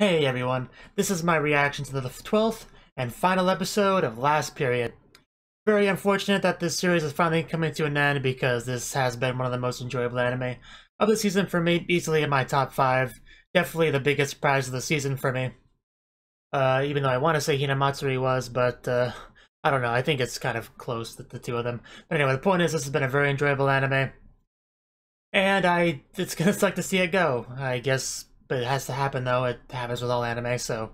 Hey everyone, this is my reaction to the 12th and final episode of Last Period. Very unfortunate that this series is finally coming to an end because this has been one of the most enjoyable anime of the season for me, easily in my top 5. Definitely the biggest surprise of the season for me. Even though I want to say Hinamatsuri was, but I don't know, I think it's kind of close, the two of them. But anyway, the point is this has been a very enjoyable anime. And it's gonna suck to see it go, I guess. But it has to happen, though. It happens with all anime, so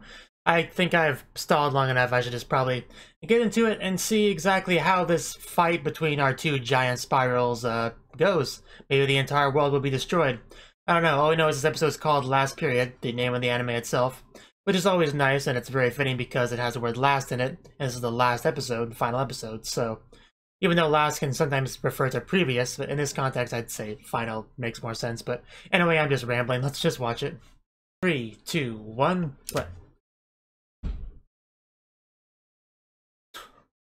I think I've stalled long enough. I should just probably get into it and see exactly how this fight between our two giant spirals goes. Maybe the entire world will be destroyed. I don't know. All we know is this episode is called Last Period, the name of the anime itself, which is always nice, and it's very fitting because it has the word last in it, and this is the last episode, final episode, so even though last can sometimes refer to previous, in this context I'd say final makes more sense, but anyway, I'm just rambling. Let's just watch it. 3, 2, 1, play.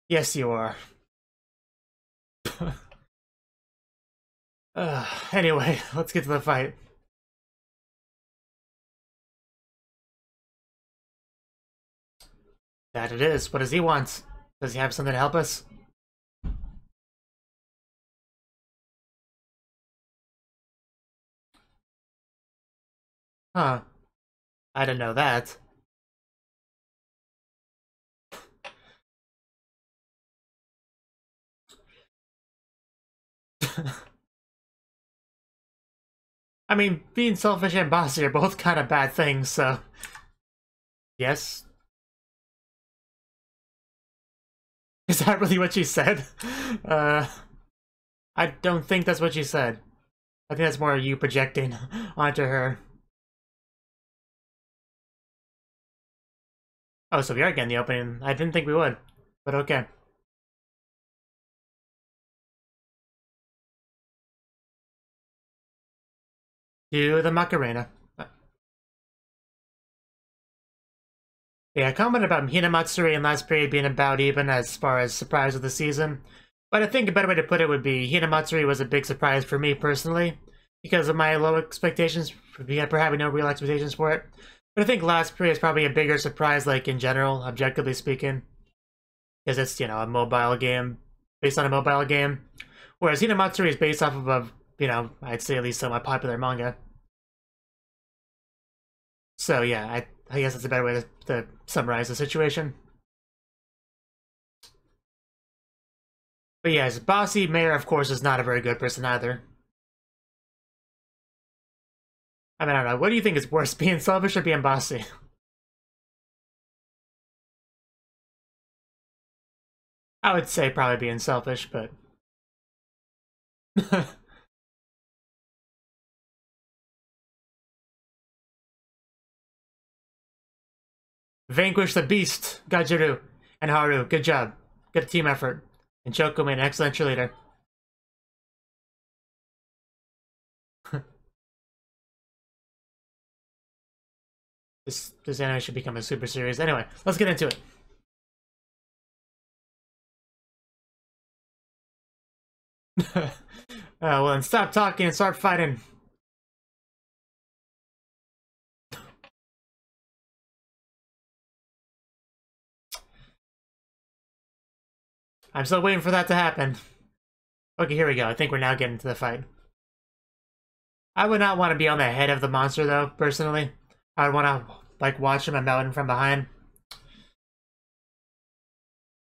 Yes, you are. Anyway, let's get to the fight. That it is. What does he want? Does he have something to help us? Huh. I didn't know that. I mean, being selfish and bossy are both kind of bad things, so... Yes? Is that really what she said? I don't think that's what she said. I think that's more you projecting onto her. Oh, so we are getting the opening. I didn't think we would, but okay. Do the Macarena. Yeah, I commented about Hinamatsuri and Last Period being about even as far as surprise of the season. But I think a better way to put it would be Hinamatsuri was a big surprise for me personally, because of my low expectations, for having no real expectations for it. But I think Last Period is probably a bigger surprise, like in general, objectively speaking. Because it's, you know, a mobile game, based on a mobile game. Whereas Hinamatsuri is based off of a, you know, I'd say at least somewhat popular manga. So yeah, I guess that's a better way to summarize the situation. But yes, bossy mayor, of course, is not a very good person either. I mean, I don't know. What do you think is worse, being selfish or being bossy? I would say probably being selfish, but... Vanquish the beast, Gajuru, and Haru. Good job. Good team effort. And Choco made an excellent cheerleader. This anime should become a super series. Anyway, let's get into it. Well, then stop talking and start fighting. I'm still waiting for that to happen. Okay, here we go. I think we're now getting to the fight. I would not want to be on the head of the monster, though, personally. I would want to, like, watch him about him from behind.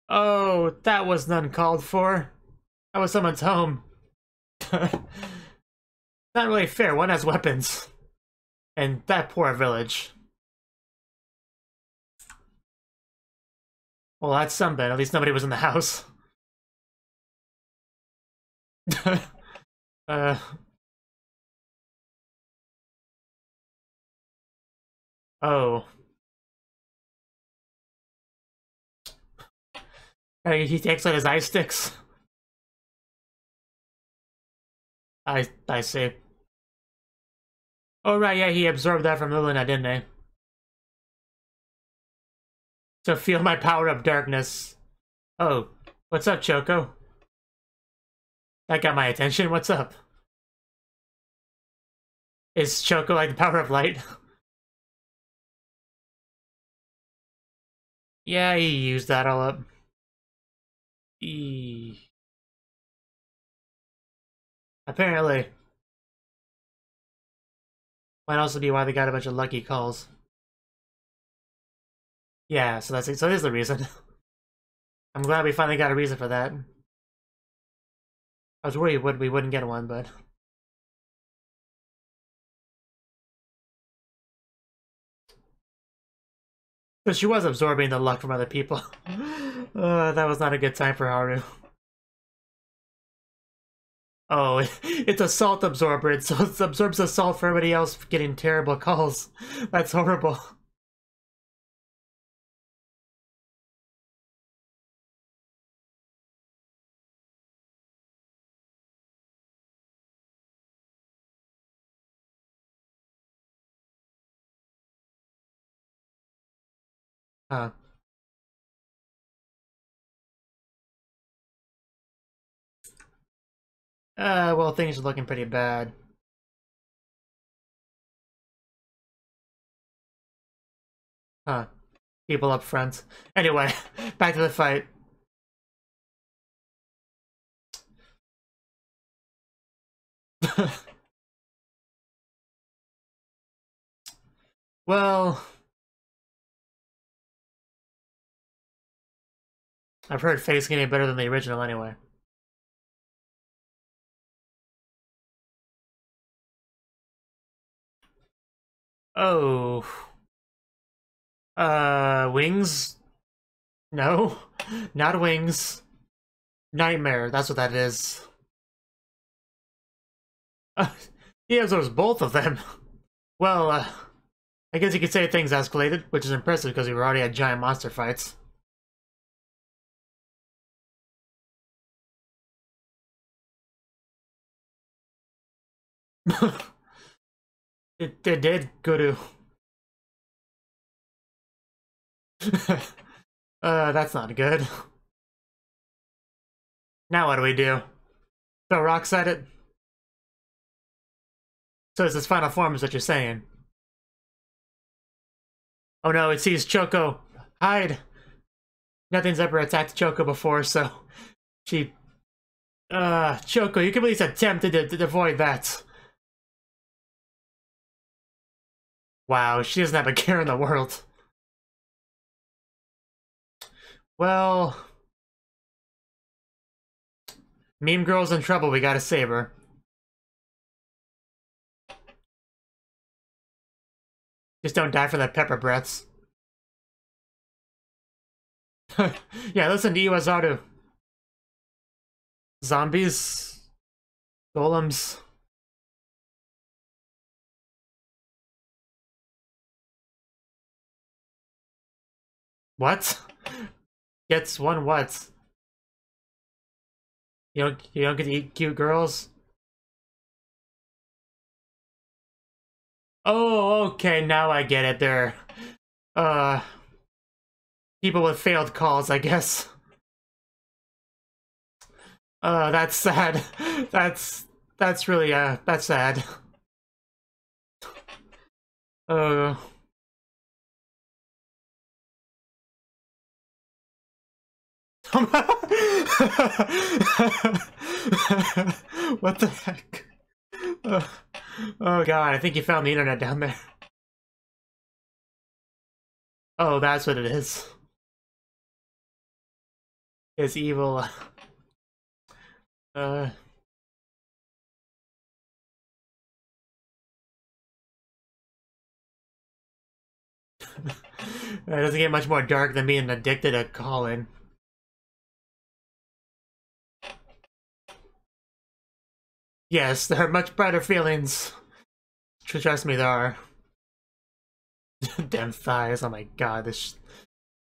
Oh, that was none called for. That was someone's home. Not really fair. One has weapons. And that poor village. Well, that's something. At least nobody was in the house. uh... Oh. He takes out his eye sticks. I see. Oh right, yeah, he absorbed that from Lynette, didn't he? So feel my power of darkness. Oh, what's up, Choco? That got my attention. What's up? Is Choco like the power of light? Yeah, he used that all up. Apparently. Might also be why they got a bunch of lucky calls. Yeah, so that's it. So there's the reason. I'm glad we finally got a reason for that. I was worried we wouldn't get one, but... But she was absorbing the luck from other people. That was not a good time for Haru. Oh, it's a salt absorber, so it absorbs the salt for everybody else getting terrible calls. That's horrible. Huh. Well, things are looking pretty bad. Huh. People up front. Anyway, back to the fight. Well... I've heard Face getting better than the original anyway. Oh... Wings? No, not wings. Nightmare, that's what that is. He absorbs both of them. Well, I guess you could say things escalated, which is impressive because we already had giant monster fights. It did, Guru. That's not good. Now what do we do? Throw rocks at it? So it's its final form is what you're saying. Oh no, it sees Choco. Hide! Nothing's ever attacked Choco before, so... She... Choco, you can at least attempt to avoid that. Wow, she doesn't have a care in the world. Well... Meme Girl's in trouble, we gotta save her. Just don't die from the pepper breaths. Yeah, listen to Iwachan. Zombies. Golems. What? Gets one what? You don't get to eat cute girls? Oh, okay, now I get it. They're people with failed calls, I guess. That's sad. That's really that's sad. What the heck? Oh god, I think you found the internet down there. Oh, that's what it is. It's evil. It doesn't get much more dark than being addicted to calling. Yes, there are much brighter feelings. Trust me, there are. Damn thighs, oh my god, this...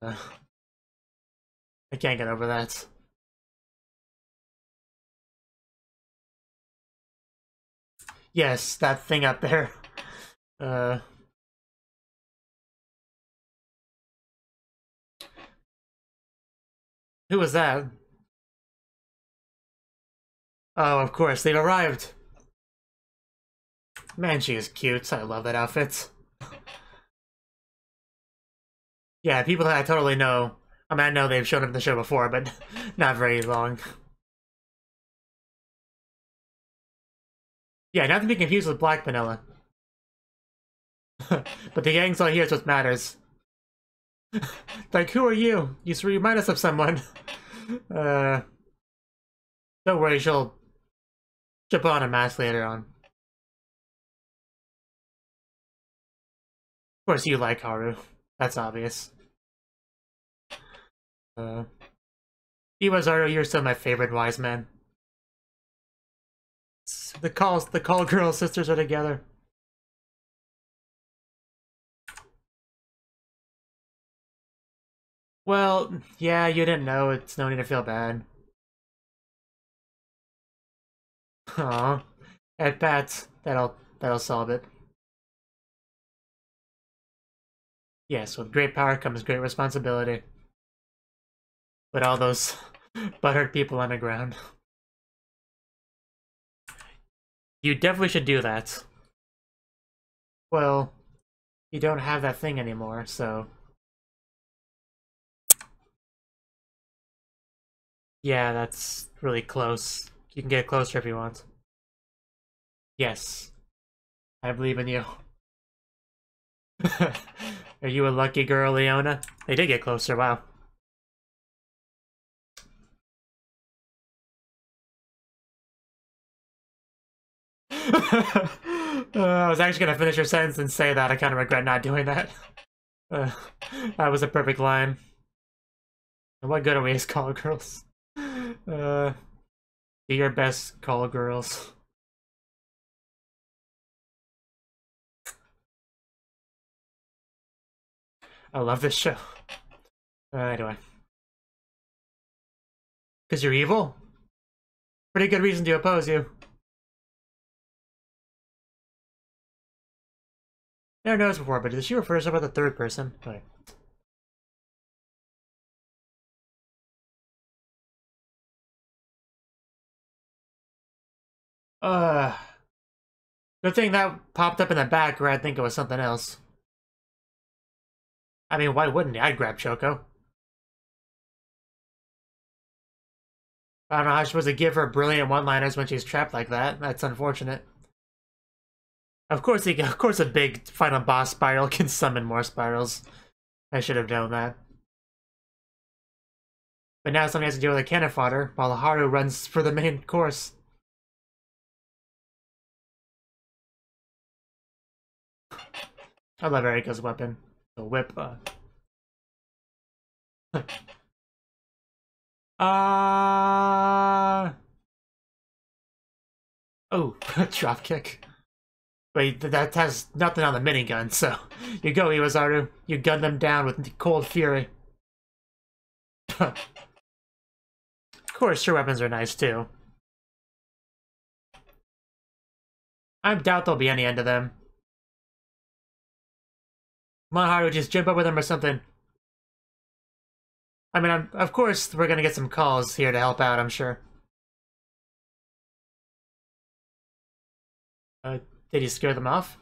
I can't get over that. Yes, that thing up there. Who was that? Oh, of course, they've arrived. Man, she is cute. I love that outfit. Yeah, people that I totally know. I mean, I know they've shown up in the show before, but not very long. Yeah, not to be confused with Black Vanilla. But the gang's all here is what matters. Like, who are you? You remind us of someone. Don't worry, she'll put on a mask later on. Of course you like Haru. That's obvious. Iwachan, you're still my favorite wise man. The call girl sisters are together. Well, yeah, you didn't know. It's no need to feel bad. Aw. At bats, that'll solve it. Yes, with great power comes great responsibility. With all those butthurt people on the ground. You definitely should do that. Well, you don't have that thing anymore, so... Yeah, that's really close. You can get closer if you want. Yes. I believe in you. Are you a lucky girl, Leona? They did get closer, wow. I was actually gonna finish your sentence and say that. I kind of regret not doing that. That was a perfect line. What good are we as call girls? Do your best, call girls. I love this show. Anyway. Because you're evil? Pretty good reason to oppose you. Never noticed before, but did she refer to herself as the third person? Okay. Good thing that popped up in the back where I think it was something else. I mean, why wouldn't he? I'd grab Choco. I don't know how I'm supposed to give her brilliant one-liners when she's trapped like that. That's unfortunate. Of course, a big final boss spiral can summon more spirals. I should have known that. But now somebody has to deal with a cannon fodder while Haru runs for the main course. I love Erika's weapon. The whip. Oh, dropkick. Wait, that has nothing on the minigun, so you go, Iwachan. You gun them down with cold fury. Of course, your weapons are nice too. I doubt there'll be any end to them. Come on, Haru, just jump up with them or something. I mean, of course, we're gonna get some calls here to help out, I'm sure. Did you scare them off?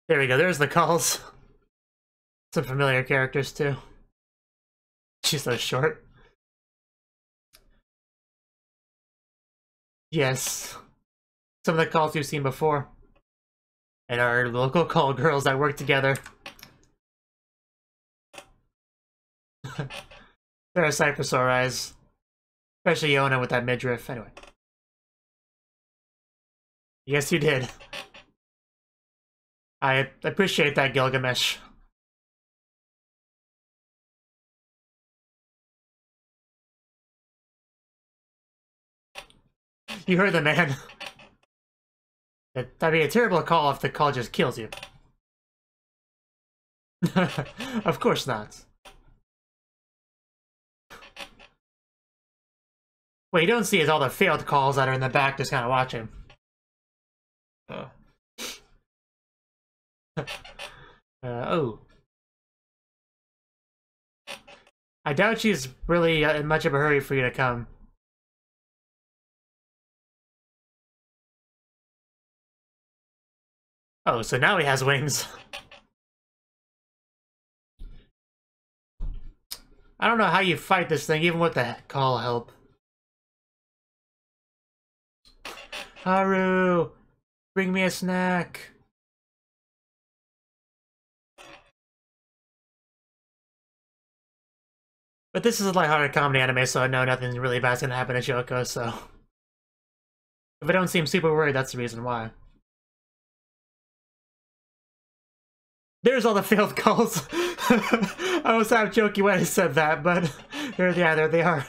There we go, there's the calls. Some familiar characters, too. She's so short. Yes. Some of the calls you've seen before. And our local call girls that work together. They're a sight for sore eyes. Especially Yona with that midriff. Anyway. Yes, you did. I appreciate that, Gilgamesh. You heard the man. That'd be a terrible call if the call just kills you. Of course not. What you don't see is all the failed calls that are in the back just kind of watching. Oh. I doubt she's really in much of a hurry for you to come. Oh, so now he has wings. I don't know how you fight this thing, even with the call help. Haru! Bring me a snack! But this is a lighthearted comedy anime, so I know nothing really bad's gonna happen to Shoko, so... If I don't seem super worried, that's the reason why. There's all the failed calls! I was half joking when I said that, but... there they are.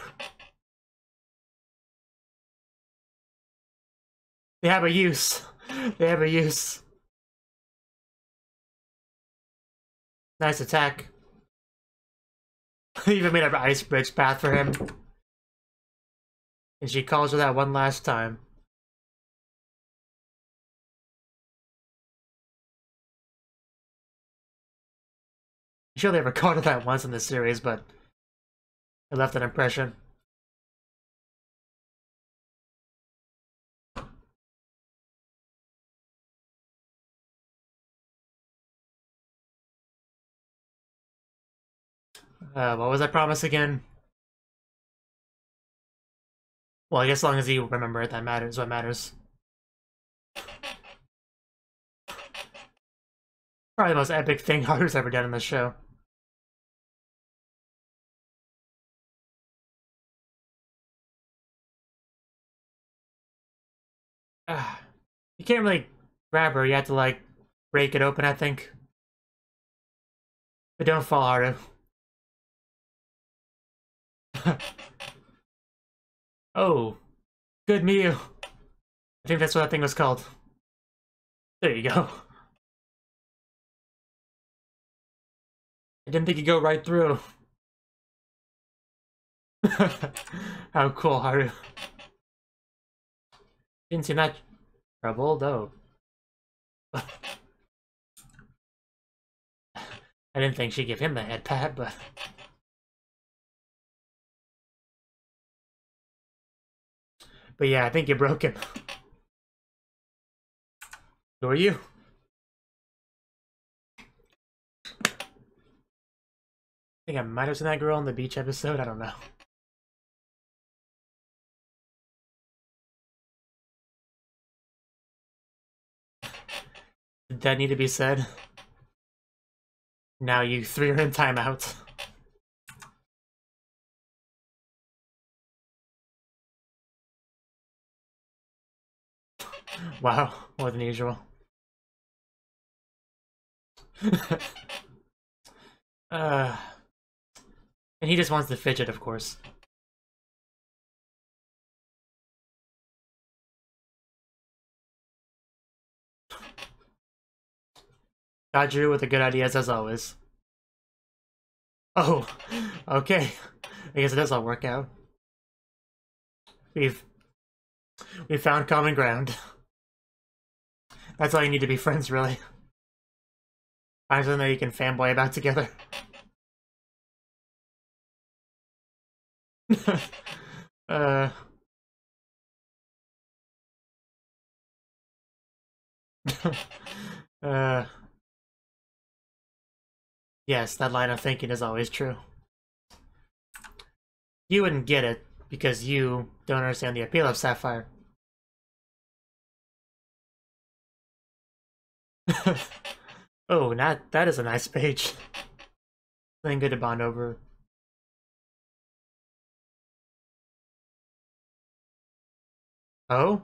They have a use. They have a use. Nice attack. Even made an ice bridge path for him. And she calls her that one last time. I'm sure they recorded that once in the series, but it left an impression. What was that promise again? Well, I guess as long as you remember it, that matters. What matters. Probably the most epic thing Haru's ever done in this show. You can't really grab her. You have to, like, break it open, I think. But don't fall, Haru. Oh. Good Miyu. I think that's what that thing was called. There you go. I didn't think you'd go right through. How cool, Haru. Didn't seem that troubled, though. I didn't think she'd give him the head pat, but... But yeah, I think you broke him. Who are you? I think I might have seen that girl on the beach episode, I don't know. Did that need to be said? Now you three are in timeout. Wow, more than usual. And he just wants to fidget, of course. Kyuu with the good ideas as always. Oh, okay. I guess it does all work out. We found common ground. That's all you need to be friends, really. Find something that you can fanboy about together. uh... Yes, that line of thinking is always true. You wouldn't get it, because you don't understand the appeal of Sapphire. Oh, that is a nice page. Something good to bond over. Oh?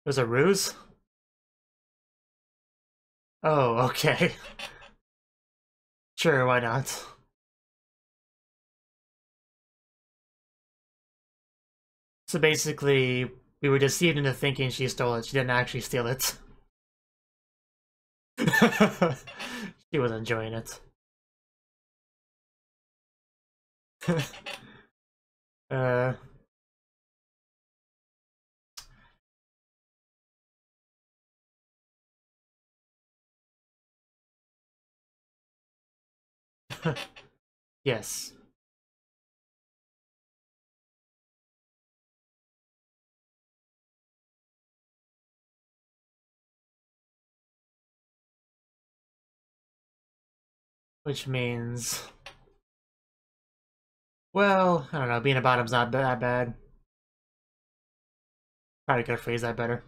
There's a ruse? Oh, okay. Sure, why not? So basically, we were deceived into thinking she stole it. She didn't actually steal it. She was enjoying it. uh... Yes. Which means... Well, I don't know, being a bottom's not that bad. Probably could have phrased that better.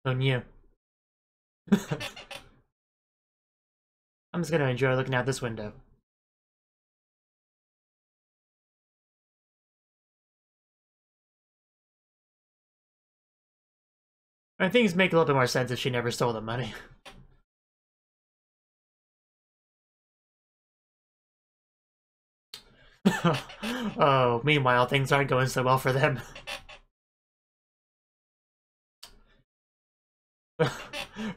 Oh, new. I'm just gonna enjoy looking out this window. I think things make a little bit more sense if she never stole the money. Oh, meanwhile, things aren't going so well for them.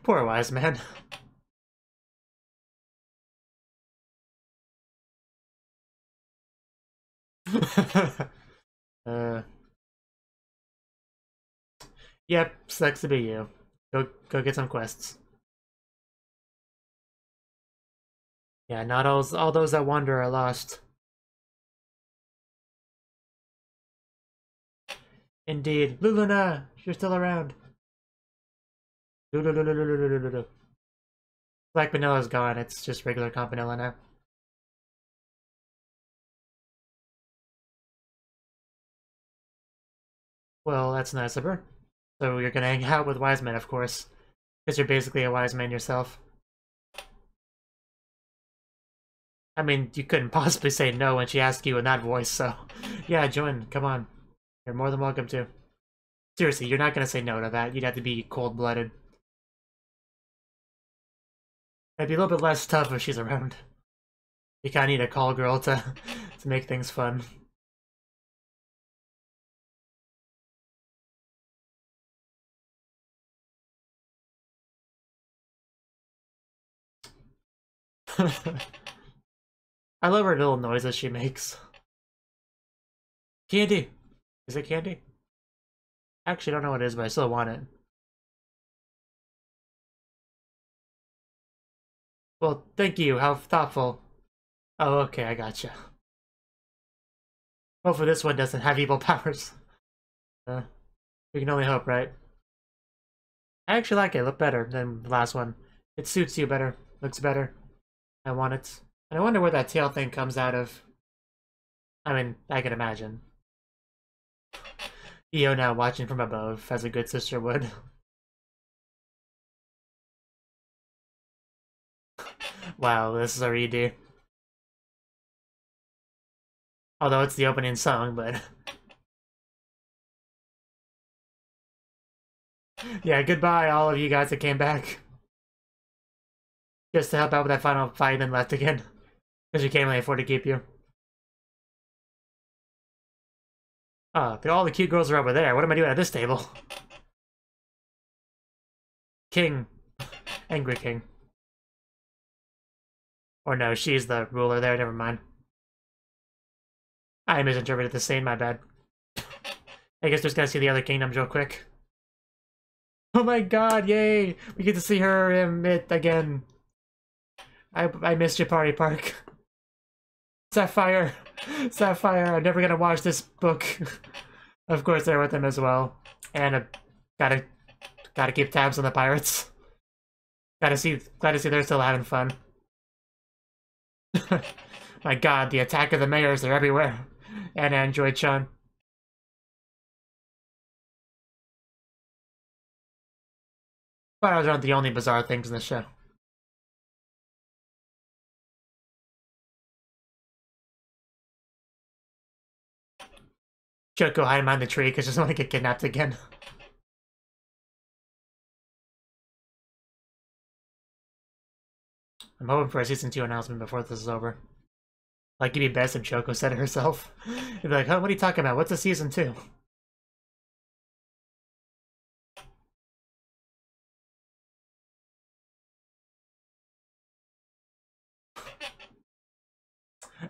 Poor wise man. Yep, sucks to be you. Go get some quests. Yeah, not all those that wander are lost. Indeed. Luluna! You're still around. Black Vanilla's gone, it's just regular Campanilla now. Well, that's nice of her. So you're gonna hang out with wise men, of course. Because you're basically a wise man yourself. I mean, you couldn't possibly say no when she asked you in that voice, so... Yeah, join, come on. You're more than welcome to. Seriously, you're not gonna say no to that. You'd have to be cold-blooded. It'd be a little bit less tough if she's around. You kinda need a call girl to make things fun. I love her little noises she makes. Candy! Is it candy? I actually don't know what it is, but I still want it. Well, thank you. How thoughtful. Oh, okay, I gotcha. Hopefully this one doesn't have evil powers. We can only hope, right? I actually like it. It looked better than the last one. It suits you better. Looks better. I want it. And I wonder where that tail thing comes out of. I mean, I can imagine. Io now watching from above, as a good sister would. Wow, this is our ED. Although it's the opening song, but... Yeah, goodbye all of you guys that came back. Just to help out with that final fight and then left again. Because we can't really afford to keep you. Oh, all the cute girls are over there. What am I doing at this table? King. Angry King. Or no, she's the ruler there, never mind. I misinterpreted the scene, my bad. I guess we're just gonna see the other kingdoms real quick. Oh my god, yay! We get to see her in it again. I missed you, Party Park. Sapphire! Sapphire, I'm never gonna watch this book. Of course, they're with him as well. And gotta keep tabs on the pirates. Glad to see they're still having fun. My god, the attack of the mayors, they're everywhere. And Android-chan. But those aren't the only bizarre things in the show. Choco hiding behind the tree because she doesn't want to get kidnapped again. I'm hoping for a season 2 announcement before this is over. Like, it'd be best if Choco said it herself. It'd be like, huh, what are you talking about? What's a season 2?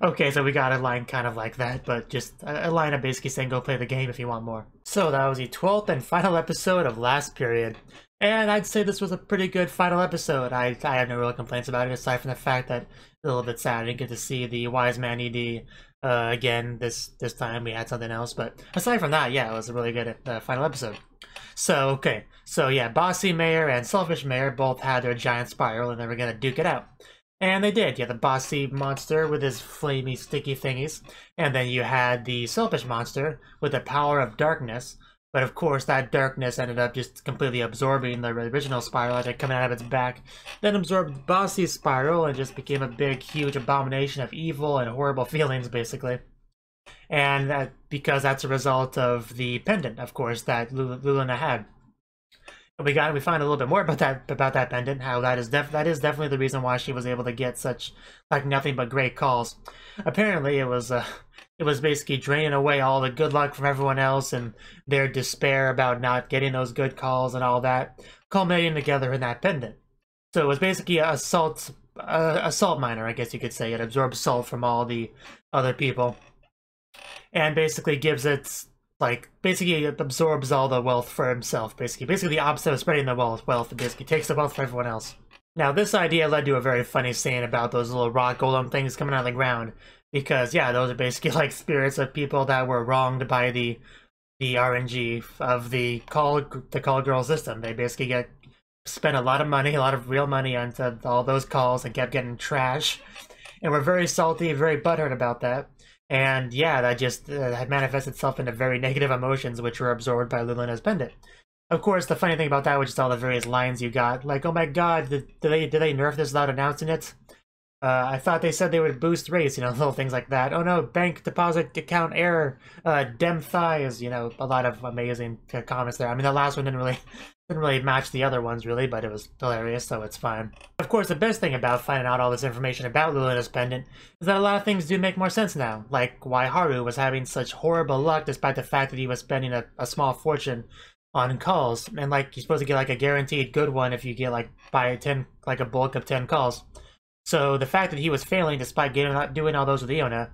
Okay, so we got a line kind of like that, but just a line of basically saying go play the game if you want more. So that was the 12th and final episode of Last Period. And I'd say this was a pretty good final episode. I have no real complaints about it, aside from the fact that a little bit sad I didn't get to see the Wise Man ED again this time. We had something else, but aside from that, yeah, it was a really good final episode. So, okay. So yeah, Bossy Mayor and Selfish Mayor both had their giant spiral and they were gonna duke it out. And they did. You had the bossy monster with his flamey, sticky thingies. And then you had the selfish monster with the power of darkness. But of course, that darkness ended up just completely absorbing the original spiral as it coming out of its back. Then absorbed Bossy's spiral and just became a big, huge abomination of evil and horrible feelings, basically. And because that's a result of the pendant, of course, that Lulina had. And we find a little bit more about that pendant, how that is definitely the reason why she was able to get such like nothing but great calls. Apparently, it was basically draining away all the good luck from everyone else and their despair about not getting those good calls and all that, culminating together in that pendant. So it was basically a salt miner, I guess you could say. It absorbs salt from all the other people, and basically gives it, like, basically it absorbs all the wealth for himself, basically the opposite of spreading the wealth. It basically takes the wealth for everyone else. Now, this idea led to a very funny saying about those little rock golem things coming out of the ground. Because, yeah, those are basically like spirits of people that were wronged by the RNG of the call girl system. They basically spent a lot of money, a lot of real money onto all those calls and kept getting trash. And we're very salty, very butthurt about that. And yeah, that just had manifested itself into very negative emotions, which were absorbed by Lulina's pendant. Of course, the funny thing about that was just all the various lines you got. Like, oh my god, did they nerf this without announcing it? I thought they said they would boost rates, you know, little things like that. Oh no, bank deposit account error, dem thighs, you know, a lot of amazing comments there. I mean, the last one didn't really match the other ones, really, but it was hilarious, so it's fine. Of course, the best thing about finding out all this information about Lulina's pendant is that a lot of things do make more sense now, like why Haru was having such horrible luck despite the fact that he was spending a small fortune on calls, and like you're supposed to get like a guaranteed good one if you get like like a bulk of 10 calls. So the fact that he was failing despite doing all those with Iona,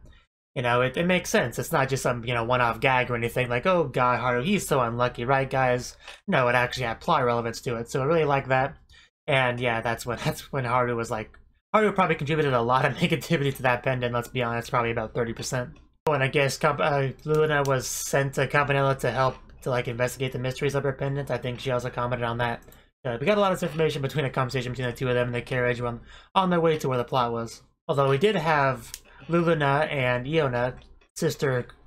you know, it makes sense. It's not just some, you know, one-off gag or anything like, oh god, Haru, he's so unlucky, right guys? No, it actually had plot relevance to it, so I really like that. And yeah, that's when Haru was like, Haru probably contributed a lot of negativity to that pendant, let's be honest, probably about 30%. Oh, and I guess Lulina was sent to Campanella to help to like investigate the mysteries of her pendant. I think she also commented on that. We got a lot of information between a conversation between the two of them in the carriage on their way to where the plot was. Although we did have Lulina and Iona,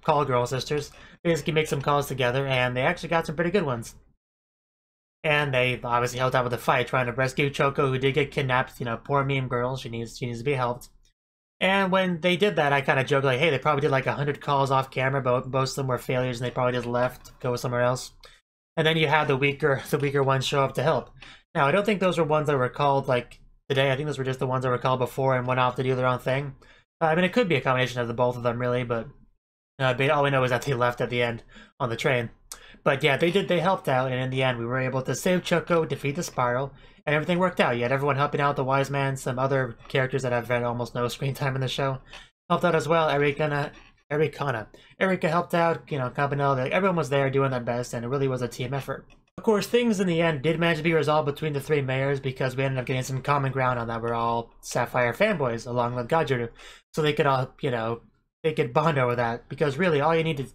call girl sisters, basically make some calls together, and they actually got some pretty good ones. And they obviously helped out with the fight, trying to rescue Choco, who did get kidnapped. You know, poor meme girl, she needs to be helped. And when they did that, I kind of joked like, hey, they probably did like 100 calls off camera, but most of them were failures, and they probably just left, go somewhere else. And then you had the weaker ones show up to help. Now, I don't think those were ones that were called, like, today. I think those were just the ones that were called before and went off to do their own thing. I mean, it could be a combination of the both of them, really, but all we know is that they left at the end on the train. But yeah, they helped out, and in the end, we were able to save Choco, defeat the Spiral, and everything worked out. You had everyone helping out, the Wise Man, some other characters that have had almost no screen time in the show helped out as well. Erika helped out, you know, Campanella, everyone was there doing their best, and it really was a team effort. Of course, things in the end did manage to be resolved between the three mayors because we ended up getting some common ground on that. We're all Sapphire fanboys, along with Gajuru, so they could all, you know, they could bond over that, because really all you need to, the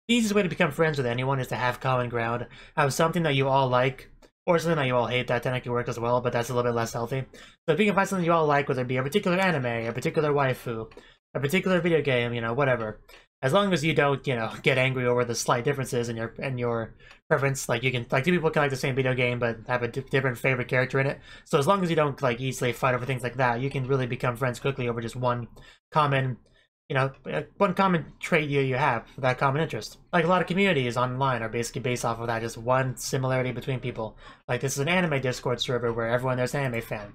easiest way to become friends with anyone is to have common ground, have something that you all like, or something that you all hate. That technically work as well, but that's a little bit less healthy. So if you can find something you all like, whether it be a particular anime, a particular waifu, a particular video game, you know, whatever. As long as you don't, you know, get angry over the slight differences in your preference, like you can, like two people can like the same video game but have a different favorite character in it. So as long as you don't like easily fight over things like that, you can really become friends quickly over just one common, you know, one common trait you have, that common interest. Like a lot of communities online are basically based off of that, just one similarity between people. Like this is an anime Discord server where everyone there's an anime fan.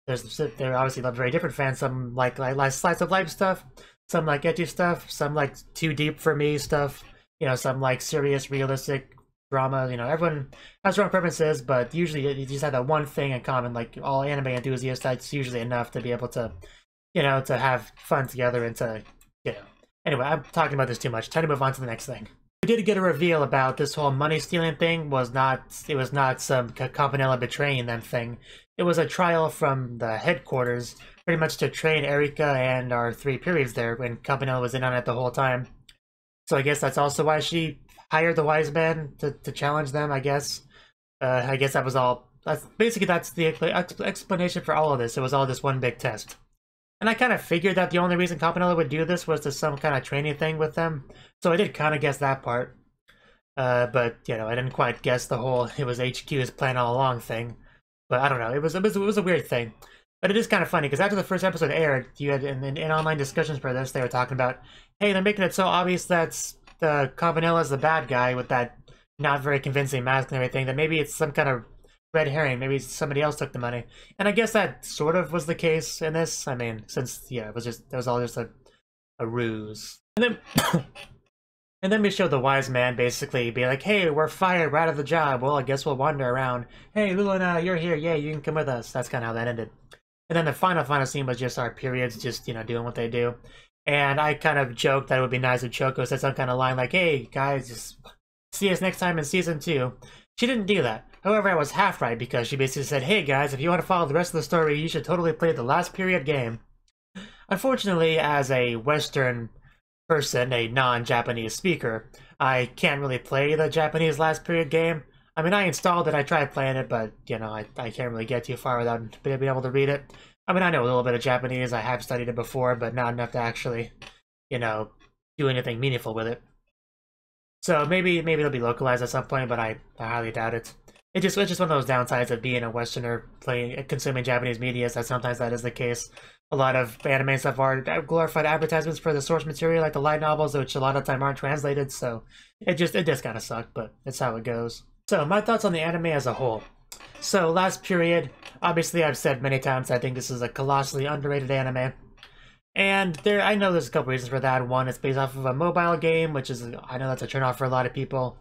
They're obviously very different fans. Some like slice of life stuff, some like ecchi stuff, some like too deep for me stuff. You know, some like serious, realistic drama. You know, everyone has their own preferences, but usually you just have that one thing in common. Like all anime enthusiasts, that's usually enough to be able to, you know, to have fun together and to, you know. Anyway, I'm talking about this too much. Time to move on to the next thing. We did get a reveal about this whole money stealing thing. It was not some Campanella betraying them thing. It was a trial from the headquarters, pretty much to train Erika and our three periods there, when Campanella was in on it the whole time. So I guess that's also why she hired the Wise Man to challenge them, I guess. I guess that was all. That's the explanation for all of this. It was all just one big test. And I kind of figured that the only reason Campanella would do this was to some kind of training thing with them. So I did kind of guess that part. But, you know, I didn't quite guess the whole it was HQ's plan all along thing. But I don't know, it was a weird thing. But it is kind of funny, because after the first episode aired, you had in online discussions for this, they were talking about, hey, they're making it so obvious that the Campanella's the bad guy with that not very convincing mask and everything, that maybe it's some kind of red herring, maybe somebody else took the money. And I guess that sort of was the case in this. I mean, since, yeah, it was all just a ruse. And then and then we showed the wise man basically be like, hey, we're fired, we're out of the job. Well, I guess we'll wander around. Hey, Lulana, you're here. Yeah, you can come with us. That's kind of how that ended. And then the final scene was just our periods just, you know, doing what they do. And I kind of joked that it would be nice if Choco said some kind of line like, hey, guys, just see us next time in Season 2. She didn't do that. However, I was half right, because she basically said, hey, guys, if you want to follow the rest of the story, you should totally play the last period game. Unfortunately, as a Western person, a non-Japanese speaker, I can't really play the Japanese last period game. I mean, I installed it, I tried playing it, but, you know, I can't really get too far without being able to read it. I mean, I know a little bit of Japanese, I have studied it before, but not enough to actually, you know, do anything meaningful with it. So maybe it'll be localized at some point, but I highly doubt it. It's just one of those downsides of being a Westerner consuming Japanese media, is that sometimes that is the case. A lot of anime stuff are glorified advertisements for the source material, like the light novels, which a lot of the time aren't translated, so it just kind of sucked, but it's how it goes. So, my thoughts on the anime as a whole. So, last period, obviously I've said many times I think this is a colossally underrated anime. And I know there's a couple reasons for that. One, it's based off of a mobile game, which is, I know that's a turnoff for a lot of people.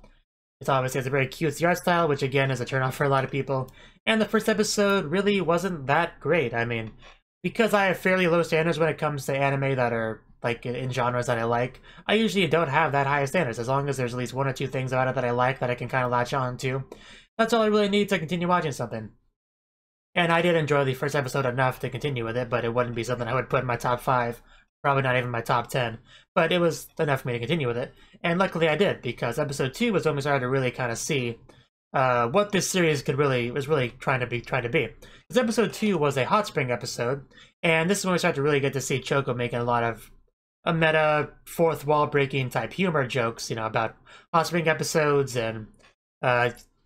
It's obviously has a very cutesy art style, which again is a turnoff for a lot of people. And the first episode really wasn't that great. I mean, because I have fairly low standards when it comes to anime that are like in genres that I like, I usually don't have that high standards. As long as there's at least one or two things about it that I like that I can kind of latch on to, that's all I really need to continue watching something. And I did enjoy the first episode enough to continue with it, but it wouldn't be something I would put in my top 5, probably not even my top 10. But it was enough for me to continue with it, and luckily I did, because episode 2 was when we started to really kind of see what this series was really trying to be. Because episode 2 was a hot spring episode, and this is when we started to really get to see Choco making a lot of a meta, fourth wall breaking type humor jokes, you know, about hot spring episodes and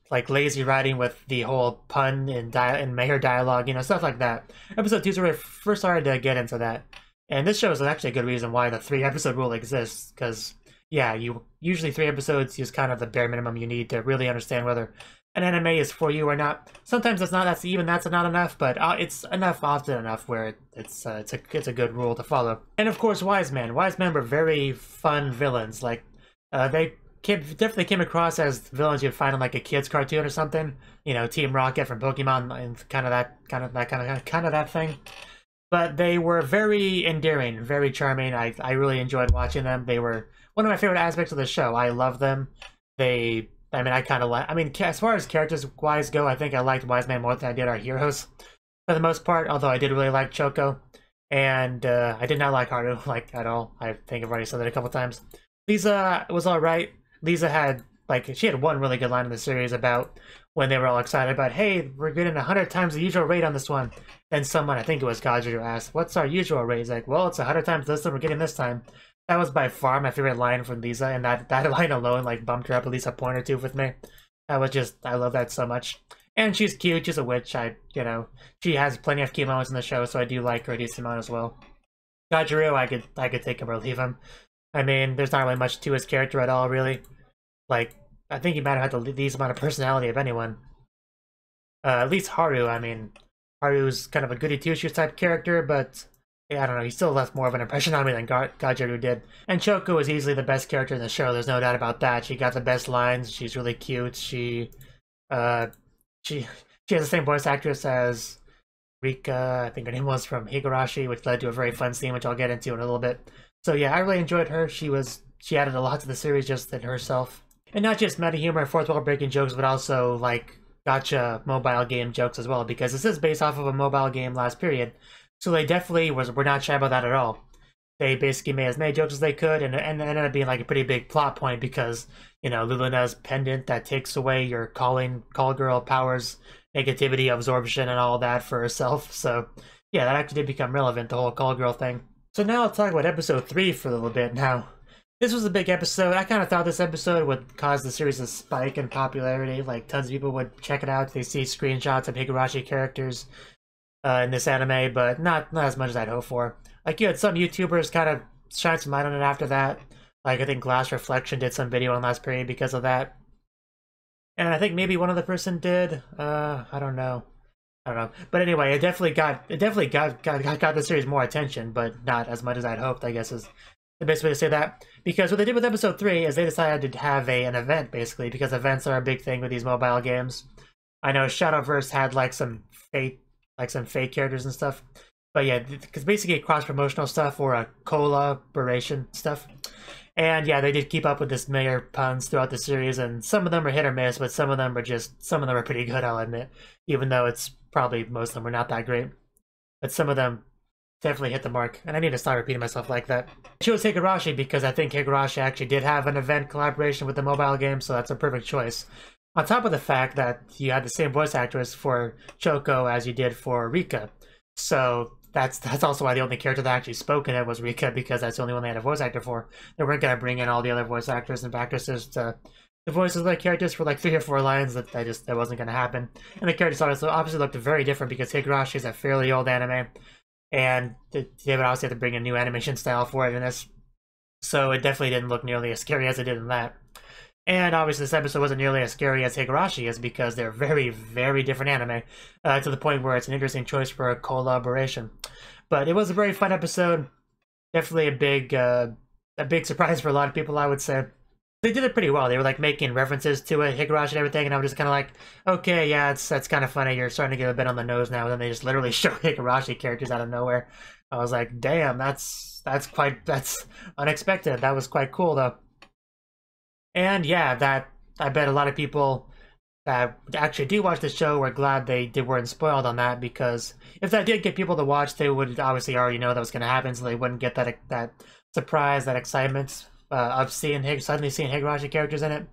like lazy writing with the whole pun and mayor dialogue, you know, stuff like that. Episode 2 is where I first started to get into that, and this show is actually a good reason why the 3-episode rule exists, because yeah, usually 3 episodes is kind of the bare minimum you need to really understand whether an anime is for you or not. Sometimes it's not. That's not enough, but it's enough often enough where it's a good rule to follow. And of course, Wise Men. Wise Men were very fun villains. Like they definitely came across as villains you'd find in like a kids cartoon or something. You know, Team Rocket from Pokemon and kind of that thing. But they were very endearing, very charming. I really enjoyed watching them. They were one of my favorite aspects of the show. I love them. As far as characters-wise go, I think I liked Wise Man more than I did our heroes, for the most part, although I did really like Choco. And I did not like Haru, like, at all. I think I've already said that a couple times. Lisa was alright. Lisa had, she had one really good line in the series about when they were all excited about, hey, we're getting 100 times the usual rate on this one. Then someone, I think it was Gajuru, asked, what's our usual rate? He's like, well, it's 100 times this one we're getting this time. That was by far my favorite line from Lisa, and that line alone, bumped her up at least a point or two with me. That was just, I love that so much. And she's cute, she's a witch, she has plenty of cute moments in the show, so I do like her a decent amount as well. Gajuru, I could take him or leave him. I mean, there's not really much to his character at all, really. I think he might have had the least amount of personality of anyone. At least Haru, Haru's kind of a goody two-shoes type character, but yeah, I don't know, he still left more of an impression on me than Gajuru did. And Choco is easily the best character in the show, there's no doubt about that. She got the best lines, she's really cute, she has the same voice actress as Rika, I think her name was, from Higurashi, which led to a very fun scene, which I'll get into in a little bit. So yeah, I really enjoyed her. She added a lot to the series just in herself. And not just meta humor and fourth wall breaking jokes, but also gotcha mobile game jokes as well, because this is based off of a mobile game last period. So they definitely were not shy about that at all. They basically made as many jokes as they could, and it ended up being a pretty big plot point because, you know, Luluna's pendant that takes away your call girl powers, negativity, absorption, and all that for herself. So yeah, that actually did become relevant, the whole call girl thing. So now I'll talk about episode 3 for a little bit now. This was a big episode. I kind of thought this episode would cause the series to spike in popularity. Like, tons of people would check it out. They see screenshots of Higurashi characters in this anime, but not as much as I'd hoped for. Like, you had some YouTubers kind of shine some light on it after that. Like, I think Glass Reflection did some video on last period because of that. And I think maybe one other person did. I don't know. But anyway, it definitely got the series more attention, but not as much as I'd hoped, I guess is the best way to say that. Because what they did with episode 3 is they decided to have an event, basically, because events are a big thing with these mobile games. I know Shadowverse had like some fake characters and stuff. But yeah, because basically cross-promotional stuff or a collaboration stuff. And yeah, they did keep up with this mayor puns throughout the series, and some of them are hit or miss, but some of them are pretty good, I'll admit. Even though it's probably most of them were not that great. But some of them definitely hit the mark, and I need to start repeating myself like that. I chose Higurashi because I think Higurashi actually did have an event collaboration with the mobile game, so that's a perfect choice. On top of the fact that you had the same voice actress for Choco as you did for Rika. So that's also why the only character that actually spoke in it was Rika, because that's the only one they had a voice actor for. They weren't going to bring in all the other voice actors and actresses to the voices of the characters for like 3 or 4 lines. That wasn't going to happen. And the characters obviously looked very different because Higurashi is a fairly old anime, and they would obviously have to bring a new animation style for it in this. So it definitely didn't look nearly as scary as it did in that. And obviously this episode wasn't nearly as scary as Higurashi is because they're very, very different anime, to the point where it's an interesting choice for a collaboration. But it was a very fun episode. Definitely a big surprise for a lot of people, I would say. They did it pretty well. They were like making references to it, Higurashi and everything, and I was just kind of like, okay, yeah, that's kind of funny. You're starting to get a bit on the nose now. And then they just literally show Higurashi characters out of nowhere. I was like, damn, that's unexpected. That was quite cool though. And yeah, I bet a lot of people that actually do watch the show were glad they weren't spoiled on that, because if that did get people to watch, they would obviously already know that was going to happen, so they wouldn't get that surprise, that excitement of suddenly seeing Higurashi characters in it.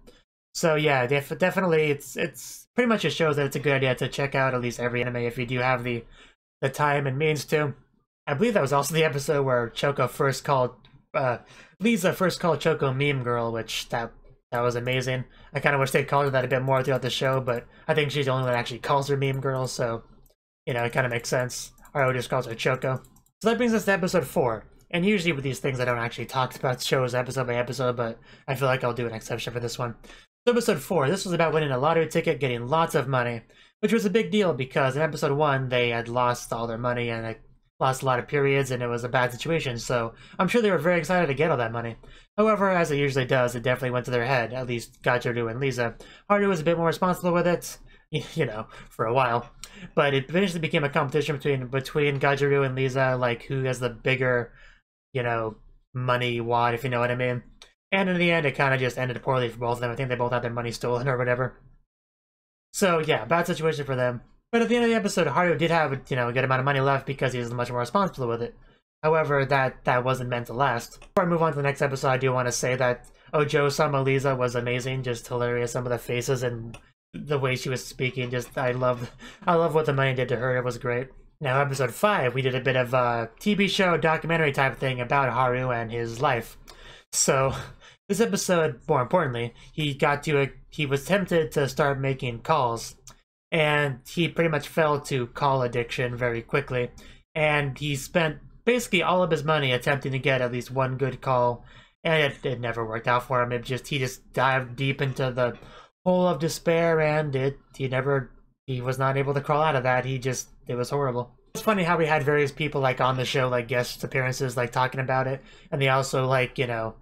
So yeah, definitely, it's pretty much just shows that it's a good idea to check out at least every anime if you do have the time and means to. I believe that was also the episode where Choco first called Lisa first called Choco Meme Girl, which that was amazing. I kind of wish they'd called her that a bit more throughout the show, but I think she's the only one that actually calls her Meme Girl, so, you know, it kind of makes sense. Haru just calls her Choco. So that brings us to episode 4. And usually with these things, I don't actually talk about shows episode by episode, but I feel like I'll do an exception for this one. So episode 4, this was about winning a lottery ticket, getting lots of money, which was a big deal because in episode 1, they had lost all their money and they lost a lot of periods, and it was a bad situation, so I'm sure they were very excited to get all that money. However, as it usually does, it definitely went to their head, at least Gajuru and Lisa. Haru was a bit more responsible with it, you know, for a while. But it eventually became a competition between Gajuru and Lisa, like who has the bigger, you know, money wad, if you know what I mean. And in the end, it kind of just ended poorly for both of them. I think they both had their money stolen or whatever. So yeah, bad situation for them. But at the end of the episode, Haru did have, you know, a good amount of money left because he was much more responsible with it. However, that wasn't meant to last. Before I move on to the next episode, I do want to say that Ojo-sama Lisa was amazing, just hilarious. Some of the faces and the way she was speaking, just I love what the money did to her. It was great. Now, episode 5, we did a bit of a TV show documentary type thing about Haru and his life. So this episode, more importantly, he was tempted to start making calls. And he pretty much fell to call addiction very quickly. And he spent basically all of his money attempting to get at least one good call. And it never worked out for him. He just dived deep into the hole of despair, and he was not able to crawl out of that. It was horrible. It's funny how we had various people like on the show, like guest appearances, like talking about it. And they also, like, you know,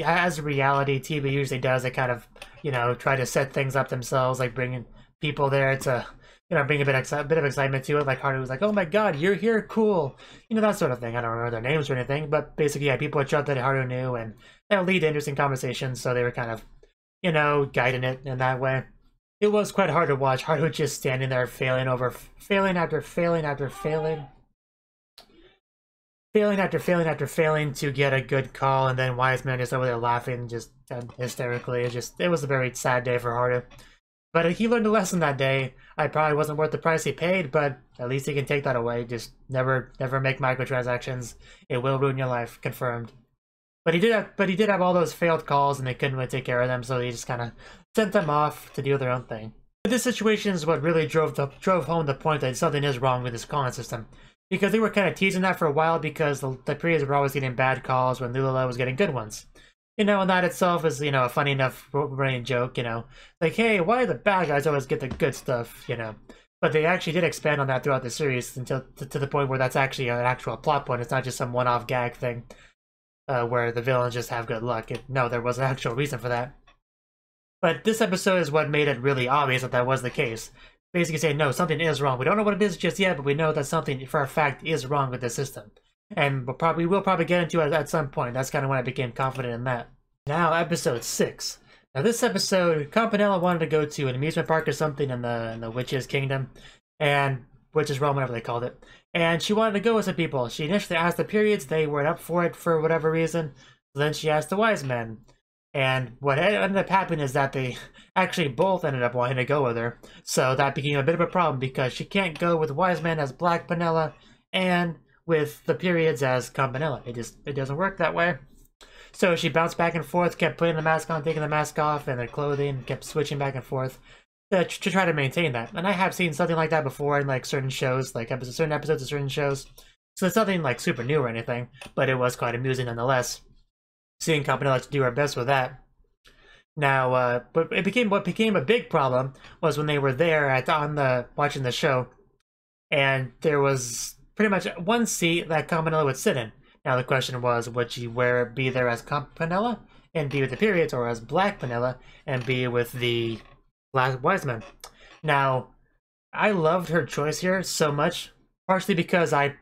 as reality TV usually does, they kind of, you know, try to set things up themselves, like bringing people there to, you know, bring a bit of excitement to it. Like Haru was like, "Oh my god, you're here, cool," you know, that sort of thing. I don't remember their names or anything, but basically, yeah, people would show up that Haru knew, and that would lead to interesting conversations. So they were kind of, you know, guiding it in that way. It was quite hard to watch Haru just standing there failing after failing after failing to get a good call, and then Wiseman just over there laughing just hysterically. It was a very sad day for Haru. But he learned a lesson that day. I probably wasn't worth the price he paid, but at least he can take that away. Just never make microtransactions. It will ruin your life, confirmed. But he did have all those failed calls, and they couldn't really take care of them, so he just kind of sent them off to do their own thing. But this situation is what really drove home the point that something is wrong with this calling system, because they were kind of teasing that for a while because the periods were always getting bad calls when Lulala was getting good ones. And that itself is, a funny enough running joke, like, hey, why do the bad guys always get the good stuff, But they actually did expand on that throughout the series until to the point where that's actually an actual plot point. It's not just some one-off gag thing. Where the villains just have good luck. No, there was an actual reason for that. But this episode is what made it really obvious that was the case. Basically saying, no, something is wrong. We don't know what it is just yet, but we know that something, for a fact, is wrong with the system. And we'll probably get into it at some point. That's kind of when I became confident in that. Now, episode 6. Now, this episode, Campanella wanted to go to an amusement park or something in the Witch's Kingdom. And Witch's Realm, whatever they called it. And she wanted to go with some people. She initially asked the periods. They weren't up for it for whatever reason. Then she asked the wise men. And what ended up happening is that they actually both ended up wanting to go with her. So that became a bit of a problem because she can't go with wise men as Black Panella and with the periods as Campanella. It doesn't work that way. So she bounced back and forth, kept putting the mask on, taking the mask off, and their clothing, kept switching back and forth. To try to maintain that. And I have seen something like that before in like certain shows, like certain episodes of certain shows. So it's nothing like super new or anything, but it was quite amusing nonetheless. Seeing Campanella do her best with that. Now, but what became a big problem was when they were there watching the show, and there was pretty much one seat that Campanella would sit in. Now the question was, would she be there as Campanella and be with the periods, or as Black Panella and be with the wise men? Now, I loved her choice here so much, partially because I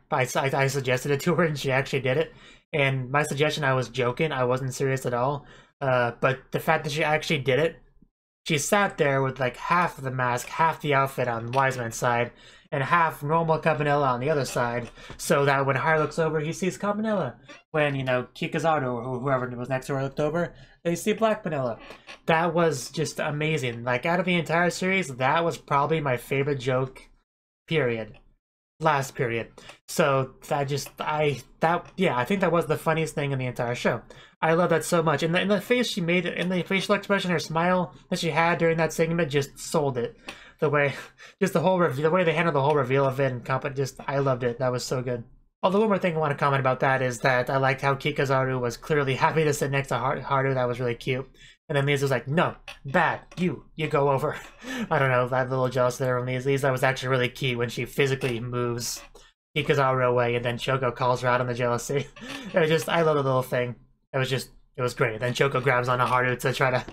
suggested it to her and she actually did it. And my suggestion, I was joking, I wasn't serious at all. But the fact that she actually did it, she sat there with like half the mask, half the outfit on wise men's side, and half normal Campanella on the other side, so that when Hari looks over, he sees Campanella. When, Kikazaru or whoever was next to her looked over, they see Black Panella. That was just amazing. Like, out of the entire series, that was probably my favorite joke, period. Last period. So, I think that was the funniest thing in the entire show. I love that so much. And the face she made, and the facial expression, her smile that she had during that segment just sold it. The way they handled the whole reveal of it, and I loved it. That was so good. Although one more thing I want to comment about that is that I liked how Kikazaru was clearly happy to sit next to Haru. That was really cute. And then Lisa was like, no, bad, you go over. I don't know, I'm a little jealous there of Lisa. That was actually really cute when she physically moves Kikazaru away, and then Choco calls her out on the jealousy. I love the little thing. It was great. Then Choco grabs onto Haru to try to,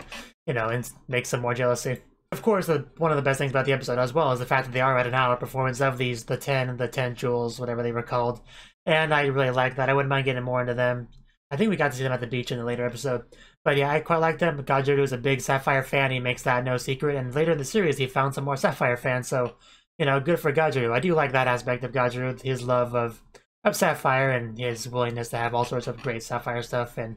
and make some more jealousy. Of course, one of the best things about the episode as well is the fact that they are at an hour performance of the 10 jewels, whatever they were called. And I really like that. I wouldn't mind getting more into them. I think we got to see them at the beach in a later episode. But yeah, I quite like them. Gajuru is a big Sapphire fan. He makes that no secret. And later in the series, he found some more Sapphire fans. So, good for Gajuru. I do like that aspect of Gajuru, his love of Sapphire and his willingness to have all sorts of great Sapphire stuff. And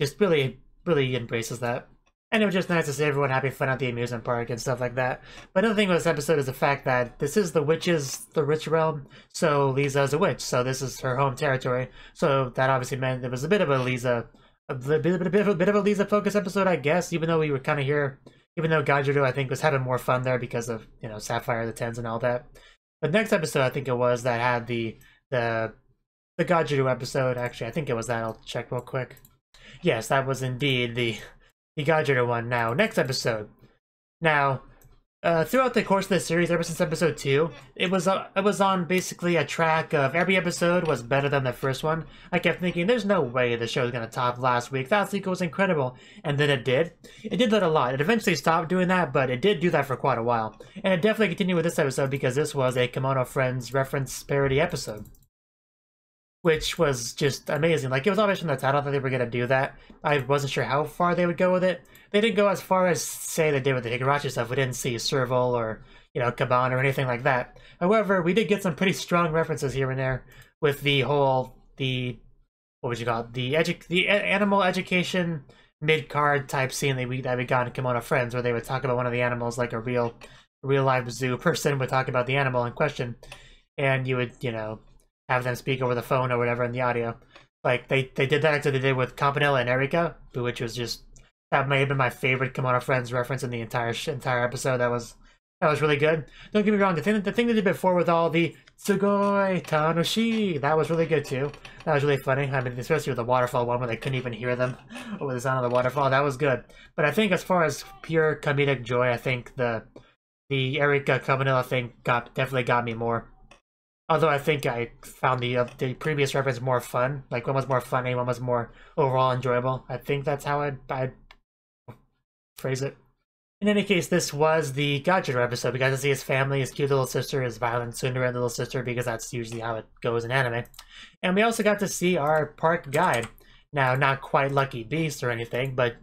just really, really embraces that. And it was just nice to see everyone having fun at the amusement park and stuff like that. But another thing with this episode is the fact that this is the Witch Realm, so Lisa is a witch, so this is her home territory. So that obviously meant it was a bit of a Lisa focused episode, I guess, even though we were kind of here, even though Gajuru, I think, was having more fun there because of, Sapphire, the Tens, and all that. But next episode, I think it was, that had the Gajuru episode. Actually, I think it was that. I'll check real quick. Yes, that was indeed the Gajuru one. Now, next episode. Now, throughout the course of this series, ever since episode 2, it was on basically a track of every episode was better than the first one. I kept thinking, there's no way the show is going to top last week. Last week was incredible. And then it did. It did that a lot. It eventually stopped doing that, but it did do that for quite a while. And it definitely continued with this episode because this was a Kimono Friends reference parody episode, which was just amazing. Like, it was obvious from the title that they were going to do that. I wasn't sure how far they would go with it. They didn't go as far as, say, they did with the Higurashi stuff. We didn't see Serval or, Kaban or anything like that. However, we did get some pretty strong references here and there with the whole, what would you call it? The animal education mid-card type scene that we got in Kimono Friends, where they would talk about one of the animals, like a real live zoo person would talk about the animal in question, and you would, you know, have them speak over the phone or whatever in the audio. Like they did that actually they did with Campanella and Erika, which was just, that may have been my favorite Kimono Friends reference in the entire episode. That was really good. Don't get me wrong, the thing they did before with all the Sugoi Tanoshi, that was really good too. That was really funny. I mean, especially with the waterfall one where they couldn't even hear them over the sound of the waterfall. That was good. But I think as far as pure comedic joy, I think the Erika Campanella thing definitely got me more. Although I think I found the previous reference more fun. Like one was more funny, one was more overall enjoyable. I think that's how I'd phrase it. In any case, this was the Gajiro episode. We got to see his family, his cute little sister, his violent tsundere little sister, because that's usually how it goes in anime. And we also got to see our park guide. Now, not quite Lucky Beast or anything, but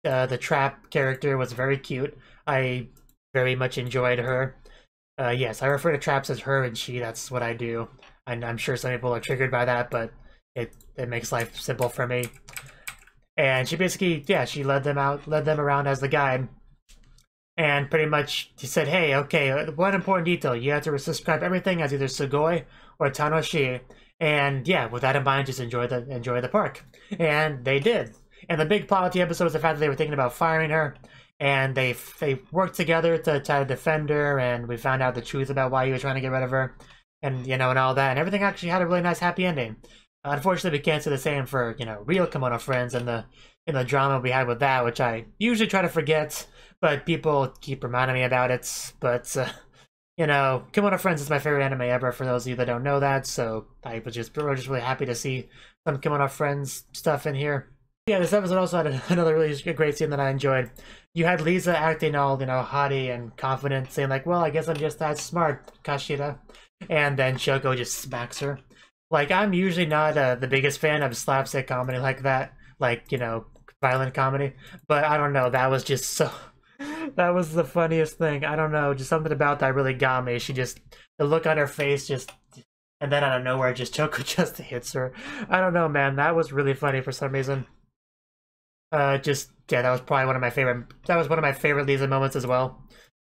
the trap character was very cute. I very much enjoyed her. Yes, I refer to traps as her and she. That's what I do. And I'm sure some people are triggered by that, but it makes life simple for me. And she basically, yeah, she led them around as the guide. And pretty much he said, hey, okay, one important detail, you have to describe everything as either Sugoi or Tanoshi. And yeah, with that in mind, just enjoy the park. And they did. And the big plot of the episode was the fact that they were thinking about firing her. And they worked together to try to defend her, and we found out the truth about why he was trying to get rid of her. And, you know, and all that. And everything actually had a really nice happy ending. Unfortunately, we can't say the same for, you know, real Kimono Friends and the drama we had with that, which I usually try to forget. But people keep reminding me about it. But, you know, Kimono Friends is my favorite anime ever, for those of you that don't know that. So we're just really happy to see some Kimono Friends stuff in here. Yeah, this episode also had another really great scene that I enjoyed. You had Lisa acting all, you know, haughty and confident, saying like, well, I guess I'm just that smart, Kashida. And then Shoko just smacks her. Like, I'm usually not the biggest fan of slapstick comedy like that. Like, you know, violent comedy. But I don't know, that was just so... that was the funniest thing. I don't know, just something about that really got me. She just... the look on her face just... and then out of nowhere, just Shoko just hits her. I don't know, man. That was really funny for some reason. Yeah, that was probably one of my favorite. That was one of my favorite Lisa moments as well.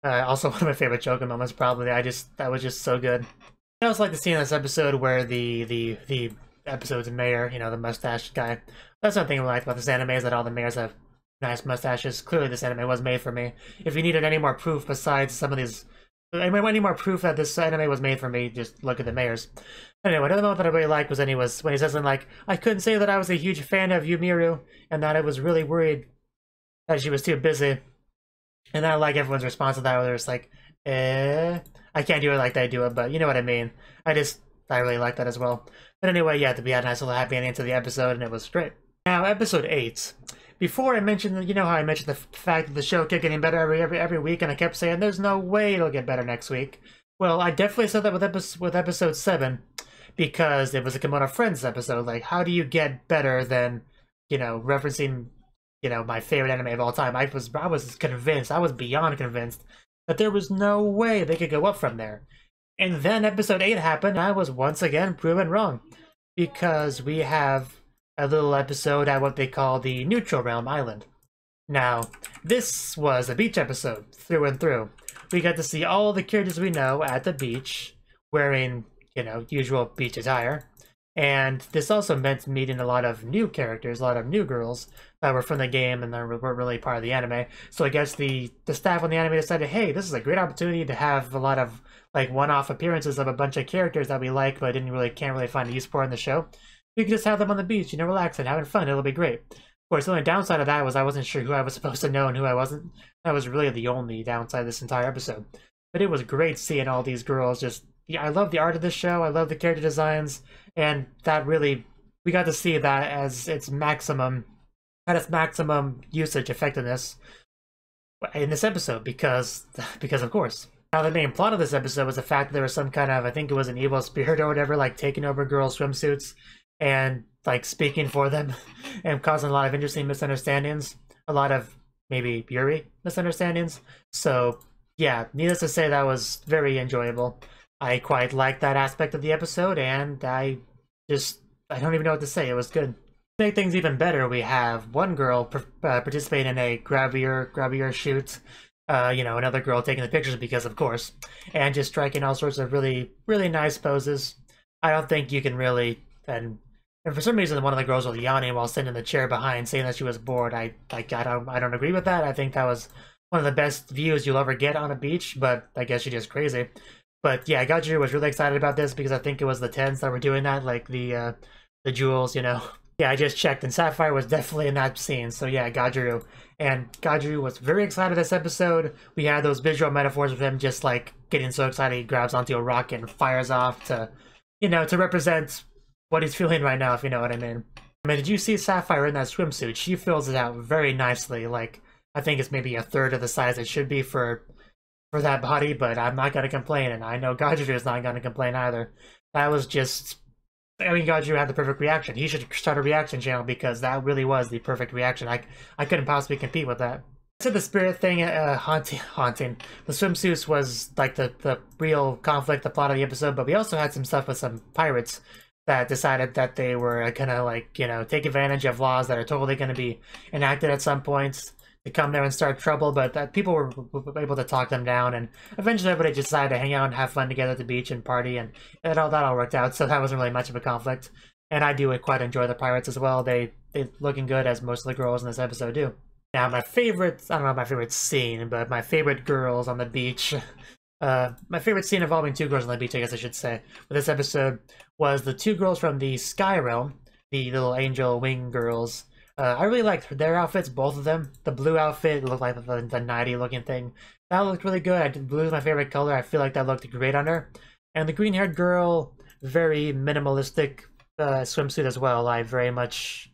Also one of my favorite Choka moments, probably. That was just so good. I also like the scene in this episode where the episode's mayor, you know, the mustache guy. That's one thing I like about this anime, is that all the mayors have nice mustaches. Clearly, this anime was made for me. If you needed any more proof besides some of these, any more proof that this anime was made for me, just look at the mayors. Anyway, another moment that I really liked was when he says something like, I couldn't say that I was a huge fan of Yumiru, and that I was really worried that she was too busy. And I like everyone's response to that, where it's like, I can't do it like they do it, but you know what I mean. I really like that as well. But anyway, yeah, we had a nice little happy ending to the episode, and it was great. Now, episode 8. Before I mentioned, you know how I mentioned the fact that the show kept getting better every week, and I kept saying, there's no way it'll get better next week. Well, I definitely said that with episode 7, because it was a Kimono Friends episode. Like, how do you get better than, you know, referencing, you know, my favorite anime of all time? I was convinced, I was beyond convinced that there was no way they could go up from there. And then episode 8 happened, and I was once again proven wrong. Because we have a little episode at what they call the Neutral Realm Island. Now, this was a beach episode, through and through. We got to see all the characters we know at the beach, wearing, you know, usual beach attire. And this also meant meeting a lot of new characters, a lot of new girls that were from the game and that were really part of the anime. So I guess the staff on the anime decided, hey, this is a great opportunity to have a lot of like one-off appearances of a bunch of characters that we like but can't really find a use for in the show. We can just have them on the beach, you know, relaxing, having fun. It'll be great. Of course, the only downside of that was I wasn't sure who I was supposed to know and who I wasn't. That was really the only downside of this entire episode. But it was great seeing all these girls just... yeah, I love the art of this show. I love the character designs, and that really, we got to see that as its maximum usage effectiveness in this episode because of course. Now the main plot of this episode was the fact that there was some kind of, I think it was an evil spirit or whatever, like taking over girls' swimsuits and like speaking for them and causing a lot of interesting misunderstandings, a lot of maybe Yuri misunderstandings. So yeah, needless to say, that was very enjoyable. I quite liked that aspect of the episode, and I don't even know what to say. It was good. To make things even better, we have one girl participating in a grab your shoot. You know, another girl taking the pictures because, of course, and just striking all sorts of really, really nice poses. I don't think you can really, and for some reason, one of the girls was yawning while sitting in the chair behind, saying that she was bored. I don't agree with that. I think that was one of the best views you'll ever get on a beach, but I guess she's just crazy. But yeah, Gajuru was really excited about this because I think it was the tens that were doing that, like the jewels, you know. Yeah, I just checked, and Sapphire was definitely in that scene. So yeah, Gajuru. And Gajuru was very excited this episode. We had those visual metaphors of him just like getting so excited he grabs onto a rock and fires off to, you know, to represent what he's feeling right now, if you know what I mean. I mean, did you see Sapphire in that swimsuit? She fills it out very nicely. Like, I think it's maybe a third of the size it should be for that body, but I'm not gonna complain, and I know Gajuru is not gonna complain either. That was just, I mean, Gajuru had the perfect reaction. He should start a reaction channel because that really was the perfect reaction. I couldn't possibly compete with that. I said the spirit thing, haunting. The swimsuits was like the real conflict, the plot of the episode, but we also had some stuff with some pirates that decided that they were gonna, like, you know, take advantage of laws that are totally gonna be enacted at some points to come there and start trouble, but that people were able to talk them down, and eventually everybody decided to hang out and have fun together at the beach and party, and that all worked out, so that wasn't really much of a conflict. And I do quite enjoy the pirates as well. They looking good, as most of the girls in this episode do. Now, my favorite, I don't know my favorite scene, but my favorite girls on the beach, my favorite scene involving two girls on the beach, I guess I should say, for this episode was the two girls from the Sky Realm, the little angel wing girls. I really liked their outfits, both of them. The blue outfit looked like the nighty looking thing. That looked really good. Blue is my favorite color. I feel like that looked great on her. And the green haired girl, very minimalistic swimsuit as well. I very much,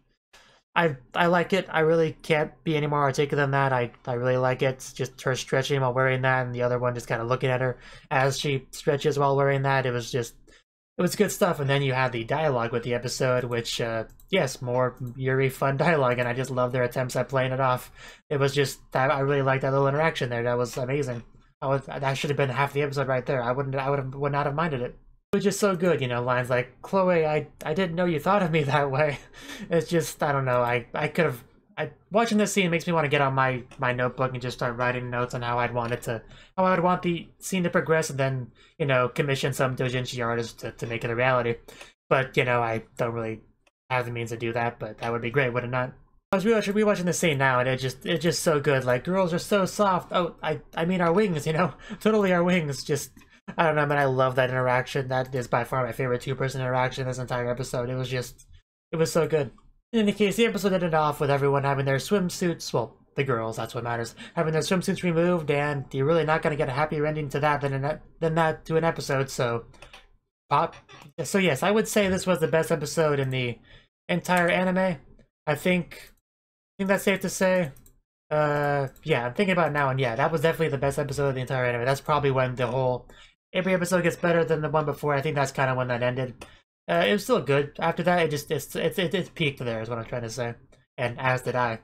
I like it. I really can't be any more articulate than that. I really like it. It's just her stretching while wearing that, and the other one just kind of looking at her as she stretches while wearing that. It was good stuff. And then you had the dialogue with the episode, which, yes, more Yuri fun dialogue, and I just love their attempts at playing it off. It was just, I really liked that little interaction there. That was amazing. That should have been half the episode right there. I would not have minded it. It was just so good, you know, lines like, Chloe, I didn't know you thought of me that way. It's just, I don't know, I could have, watching this scene makes me want to get on my notebook and just start writing notes on how I would want the scene to progress, and then, you know, commission some doujinshi artist to make it a reality. But, you know, I don't really have the means to do that, but that would be great, would it not? I was rewatching the scene now, and it's just so good. Like, girls are so soft. Oh, I mean our wings, you know? Totally our wings. Just, I don't know, man, I love that interaction. That is by far my favorite two-person interaction in this entire episode. It was so good. In any case, the episode ended off with everyone having their swimsuits, well, the girls, that's what matters, having their swimsuits removed, and you're really not going to get a happier ending to that than that to an episode, so so yes, I would say this was the best episode in the entire anime. I think that's safe to say. Yeah, I'm thinking about it now, and yeah, that was definitely the best episode of the entire anime. That's probably when every episode gets better than the one before. I think that's kind of when that ended. It was still good. After that, it peaked there, is what I'm trying to say. And as did I.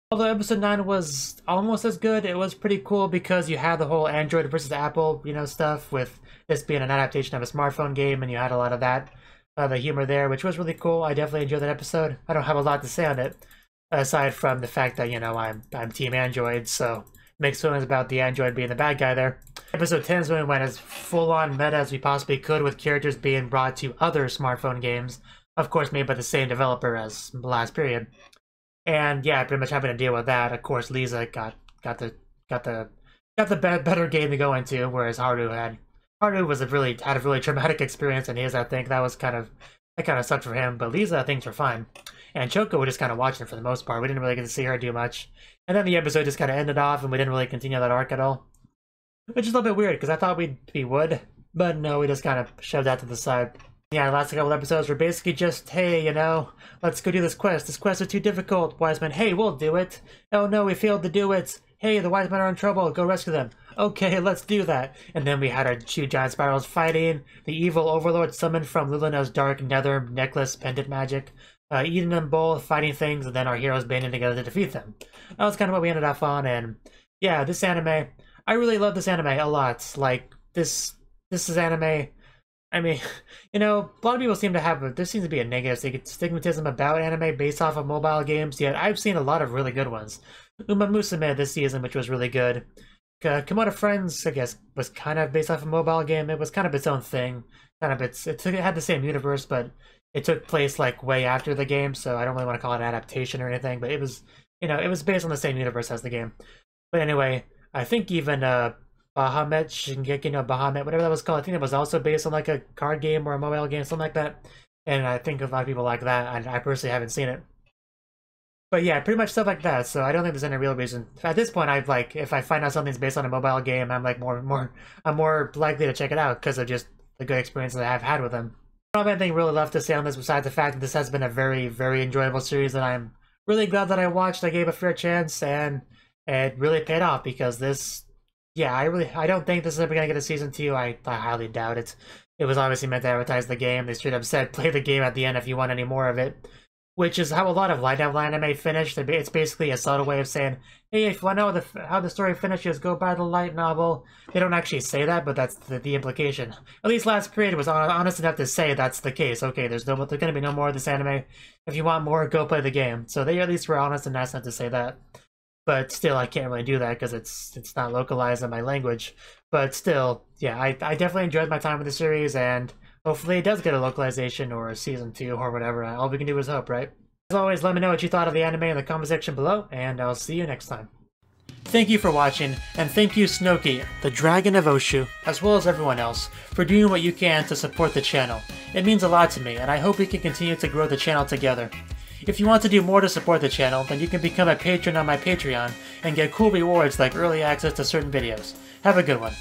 Although episode 9 was almost as good, it was pretty cool because you had the whole Android versus Apple, you know, stuff, with this being an adaptation of a smartphone game, and you had a lot of that, the humor there, which was really cool. I definitely enjoyed that episode. I don't have a lot to say on it, aside from the fact that, you know, I'm Team Android, so mixed feelings about the Android being the bad guy there. Episode 10 is when we went as full-on meta as we possibly could, with characters being brought to other smartphone games, of course made by the same developer as the last period. And yeah, pretty much having to deal with that. Of course, Lisa got the better game to go into, whereas Haru had a really traumatic experience in his. I think that kind of sucked for him. But Lisa, things were fine, and Choco was just kind of watching for the most part. We didn't really get to see her do much, and then the episode just kind of ended off, and we didn't really continue that arc at all, which is a little bit weird because I thought we would, but no, we just kind of shoved that to the side. Yeah, the last couple episodes were basically just, hey, you know, let's go do this quest. This quest is too difficult. Wise men, hey, we'll do it. Oh no, we failed to do it. Hey, the wise men are in trouble. Go rescue them. Okay, let's do that. And then we had our two giant spirals fighting, the evil overlord summoned from Lulina's dark nether necklace pendant magic, eating them both, fighting things, and then our heroes banding together to defeat them. That was kind of what we ended up on, and yeah, this anime, I really love this anime a lot. Like, this is anime. I mean, you know, a lot of people seem to have, there seems to be a negative stigmatism about anime based off of mobile games, yet I've seen a lot of really good ones. Uma Musume this season, which was really good. Komodo Friends, I guess, was kind of based off a mobile game. It was kind of its own thing. It had the same universe, but it took place like way after the game, so I don't really want to call it an adaptation or anything, but it was, you know, it was based on the same universe as the game. But anyway, I think even Bahamut, Shingeki no Bahamut, whatever that was called, I think it was also based on like a card game or a mobile game, something like that. And I think a lot of people like that. I personally haven't seen it. But yeah, pretty much stuff like that. So I don't think there's any real reason. At this point, I've like, if I find out something's based on a mobile game, I'm like I'm more likely to check it out because of just the good experiences I have had with them. I don't have anything really left to say on this besides the fact that this has been a very, very enjoyable series, and I'm really glad that I watched. I gave a fair chance, and it really paid off because this, yeah, I don't think this is ever gonna get a season 2. I highly doubt it. It was obviously meant to advertise the game. They straight up said, play the game at the end if you want any more of it. Which is how a lot of light novel anime finish. It's basically a subtle way of saying, hey, if you want to know how the story finishes, go buy the light novel. They don't actually say that, but that's the implication. At least Last Period was honest enough to say that's the case. Okay, there's going to be no more of this anime. If you want more, go play the game. So they at least were honest and nice enough to say that. But still, I can't really do that because it's not localized in my language. But still, yeah, I definitely enjoyed my time with the series, and hopefully it does get a localization or a season 2 or whatever. All we can do is hope, right? As always, let me know what you thought of the anime in the comment section below, and I'll see you next time. Thank you for watching, and thank you Cnouki, the Dragon of Oshu, as well as everyone else, for doing what you can to support the channel. It means a lot to me, and I hope we can continue to grow the channel together. If you want to do more to support the channel, then you can become a patron on my Patreon and get cool rewards like early access to certain videos. Have a good one.